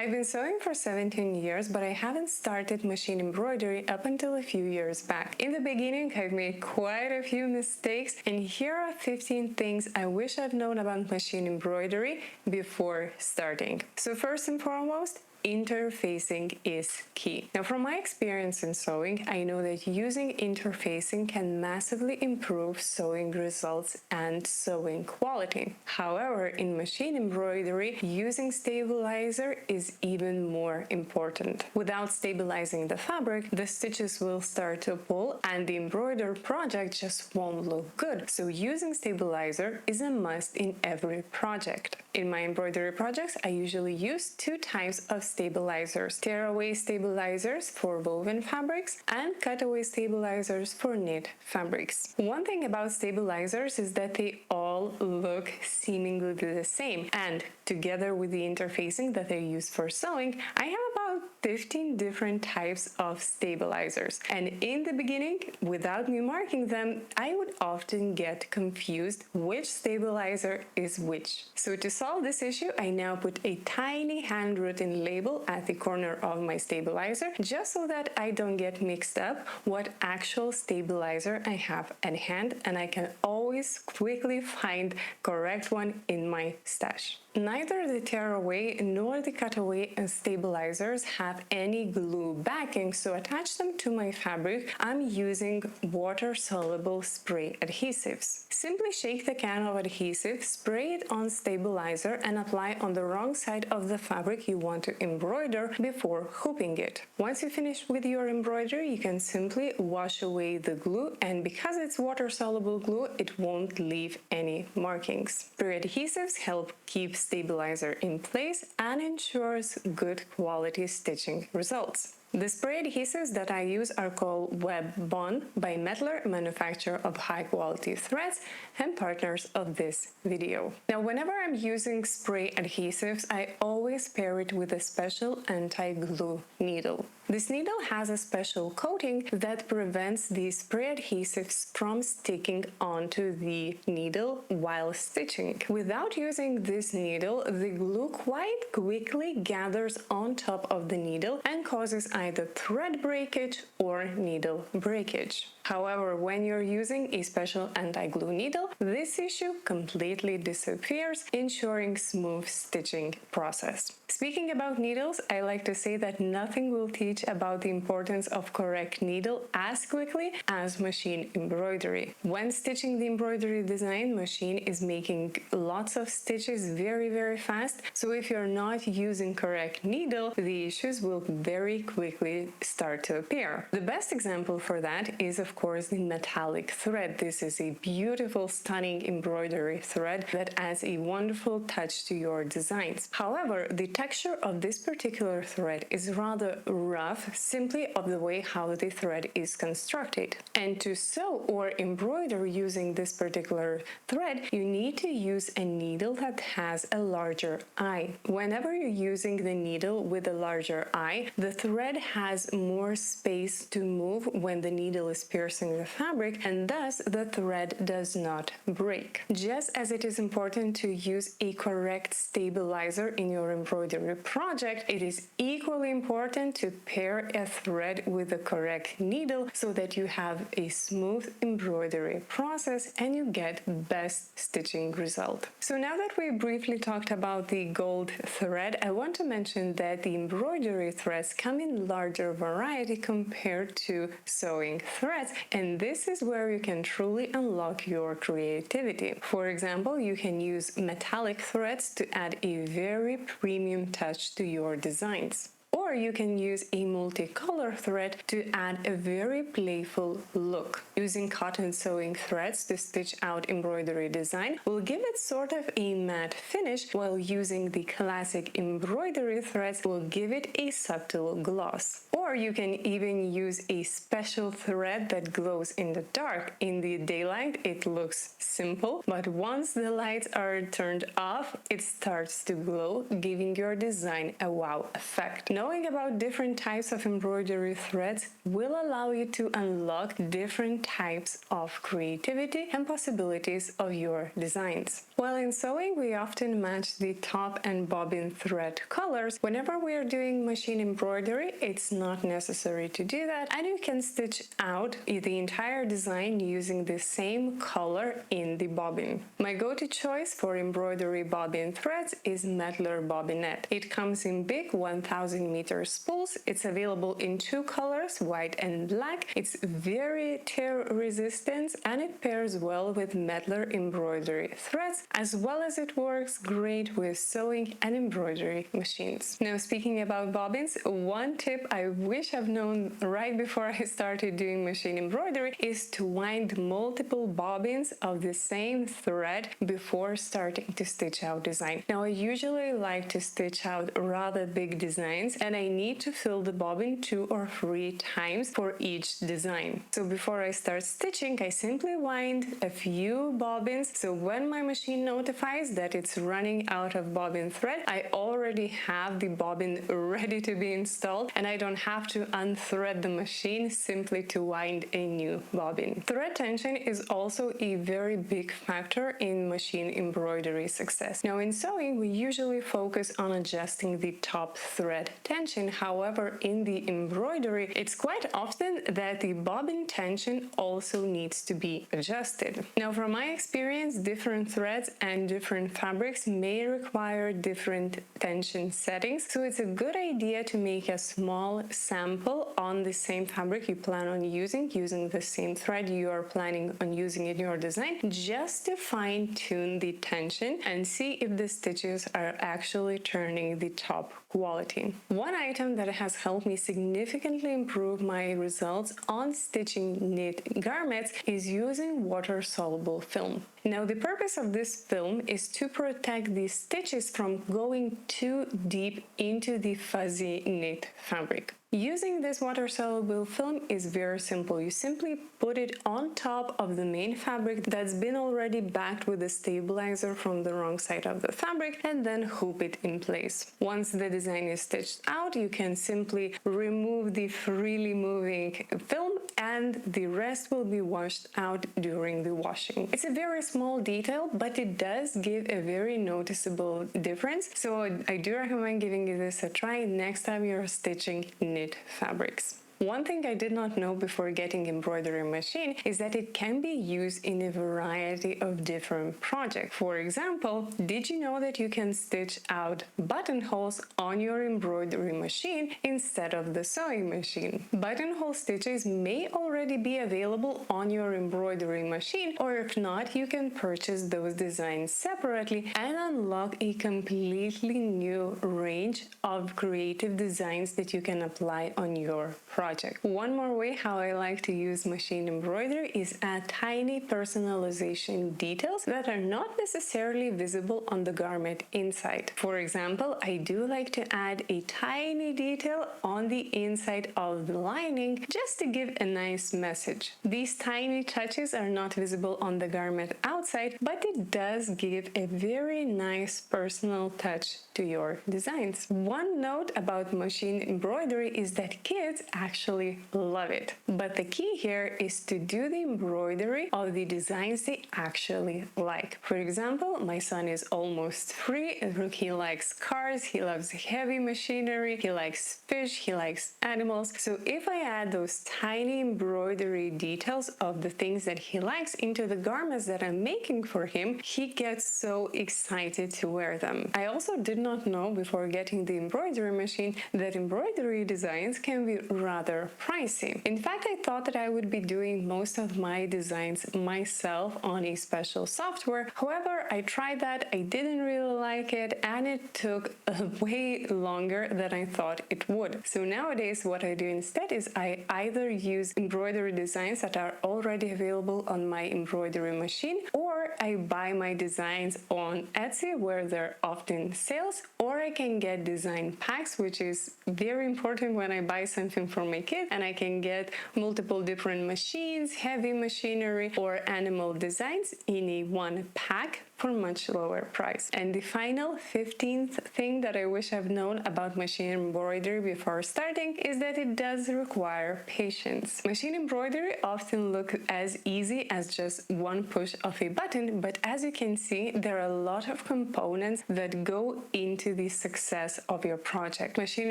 I've been sewing for 17 years, but I haven't started machine embroidery up until a few years back. In the beginning, I've made quite a few mistakes, and here are 15 things I wish I've known about machine embroidery before starting. So first and foremost, interfacing is key. Now, from my experience in sewing, I know that using interfacing can massively improve sewing results and sewing quality. However, in machine embroidery, using stabilizer is even more important. Without stabilizing the fabric, the stitches will start to pull and the embroidered project just won't look good. So using stabilizer is a must in every project. In my embroidery projects, I usually use two types of stabilizers: tearaway stabilizers for woven fabrics and cutaway stabilizers for knit fabrics. One thing about stabilizers is that they all look seemingly the same, and together with the interfacing that I use for sewing, I have about 15 different types of stabilizers. And in the beginning, without me marking them, I would often get confused which stabilizer is which. So to solve this issue, I now put a tiny handwritten label at the corner of my stabilizer, just so that I don't get mixed up what actual stabilizer I have at hand, and I can always quickly find correct one in my stash. Neither the tearaway nor the cutaway stabilizers have any glue backing, so attach them to my fabric. I'm using water-soluble spray adhesives. Simply shake the can of adhesive, spray it on stabilizer, and apply on the wrong side of the fabric you want to embroider before hooping it. Once you finish with your embroidery, you can simply wash away the glue, and because it's water-soluble glue, it won't leave any markings. Spray adhesives help keep stabilizer in place and ensures good quality stitching results. The spray adhesives that I use are called BOBBIN by Mettler, manufacturer of high-quality threads and partners of this video. Now, whenever I'm using spray adhesives, I always pair it with a special anti-glue needle. This needle has a special coating that prevents the spray adhesives from sticking onto the needle while stitching. Without using this needle, the glue quite quickly gathers on top of the needle and causes either thread breakage or needle breakage. However, when you're using a special anti-glue needle, this issue completely disappears, ensuring smooth stitching process. Speaking about needles, I like to say that nothing will teach about the importance of correct needle as quickly as machine embroidery. When stitching the embroidery design, machine is making lots of stitches very fast, so if you're not using correct needle, the issues will very quickly start to appear. The best example for that is, of course, the metallic thread. This is a beautiful, stunning embroidery thread that adds a wonderful touch to your designs. However, the texture of this particular thread is rather rough, simply of the way how the thread is constructed. And to sew or embroider using this particular thread, you need to use a needle that has a larger eye. Whenever you're using the needle with a larger eye, the thread has more space to move when the needle is piercing the fabric, and thus the thread does not break. Just as it is important to use a correct stabilizer in your embroidery project, it is equally important to pair a thread with the correct needle so that you have a smooth embroidery process and you get best stitching result. So now that we briefly talked about the gold thread, I want to mention that the embroidery threads come in larger variety compared to sewing threads, and this is where you can truly unlock your creativity. For example, you can use metallic threads to add a very premium touch to your designs. Or you can use a multicolor thread to add a very playful look. Using cotton sewing threads to stitch out embroidery design will give it sort of a matte finish, while using the classic embroidery threads will give it a subtle gloss. Or you can even use a special thread that glows in the dark. In the daylight, it looks simple, but once the lights are turned off, it starts to glow, giving your design a wow effect. Knowing Knowing about different types of embroidery threads will allow you to unlock different types of creativity and possibilities of your designs. While in sewing, we often match the top and bobbin thread colors. Whenever we are doing machine embroidery, it's not necessary to do that, and you can stitch out the entire design using the same color in the bobbin. My go-to choice for embroidery bobbin threads is Mettler bobbinette. It comes in big 1000 meter spools. It's available in two colors, white and black. It's very tear resistant and it pairs well with Mettler embroidery threads, as well as it works great with sewing and embroidery machines. Now, speaking about bobbins, one tip I wish I've known right before I started doing machine embroidery is to wind multiple bobbins of the same thread before starting to stitch out design. Now, I usually like to stitch out rather big designs, and I need to fill the bobbin 2 or 3 times for each design. So before I start stitching, I simply wind a few bobbins, so when my machine notifies that it's running out of bobbin thread, I already have the bobbin ready to be installed, and I don't have to unthread the machine simply to wind a new bobbin. Thread tension is also a very big factor in machine embroidery success. Now, in sewing, we usually focus on adjusting the top thread tension. However, in the embroidery, it's quite often that the bobbin tension also needs to be adjusted. Now, from my experience, different threads and different fabrics may require different tension settings, so it's a good idea to make a small sample on the same fabric you plan on using the same thread you are planning on using in your design, just to fine-tune the tension and see if the stitches are actually turning the top quality. One item that has helped me significantly improve my results on stitching knit garments is using water-soluble film. Now, the purpose of this film is to protect the stitches from going too deep into the fuzzy knit fabric. Using this water-soluble film is very simple. You simply put it on top of the main fabric that's been already backed with a stabilizer from the wrong side of the fabric, and then hoop it in place. Once the design is stitched out, you can simply remove the freely moving film and the rest will be washed out during the washing. It's a very small detail, but it does give a very noticeable difference, so I do recommend giving this a try next time you're stitching knit fabrics. One thing I did not know before getting embroidery machine is that it can be used in a variety of different projects. For example, did you know that you can stitch out buttonholes on your embroidery machine instead of the sewing machine? Buttonhole stitches may already be available on your embroidery machine, or if not, you can purchase those designs separately and unlock a completely new range of creative designs that you can apply on your project. One more way how I like to use machine embroidery is add tiny personalization details that are not necessarily visible on the garment inside. For example, I do like to add a tiny detail on the inside of the lining just to give a nice message. These tiny touches are not visible on the garment outside, but it does give a very nice personal touch to your designs. One note about machine embroidery is that kids actually love it. But the key here is to do the embroidery of the designs they actually like. For example, my son is almost 3. He likes cars, he loves heavy machinery, he likes fish, he likes animals. So if I add those tiny embroidery details of the things that he likes into the garments that I'm making for him, he gets so excited to wear them. I also did not know before getting the embroidery machine that embroidery designs can be rather pricey. In fact, I thought that I would be doing most of my designs myself on a special software. However, I tried that, I didn't really like it, and it took way longer than I thought it would. So nowadays, what I do instead is I either use embroidery designs that are already available on my embroidery machine, or I buy my designs on Etsy where they're often sales, or I can get design packs, which is very important when I buy something for my my kit, and I can get multiple different machines, heavy machinery, or animal designs in a one pack for much lower price. And the final 15th thing that I wish I've known about machine embroidery before starting is that it does require patience. Machine embroidery often looks as easy as just one push of a button, but as you can see, there are a lot of components that go into the success of your project. Machine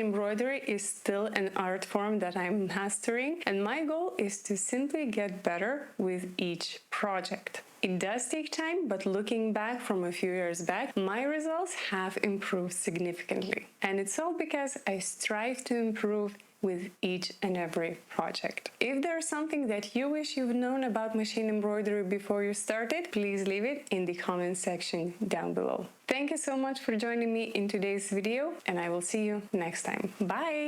embroidery is still an art form that I'm mastering, and my goal is to simply get better with each project. It does take time, but looking back from a few years back, my results have improved significantly. And it's all because I strive to improve with each and every project. If there's something that you wish you've known about machine embroidery before you started, please leave it in the comment section down below. Thank you so much for joining me in today's video, and I will see you next time. Bye!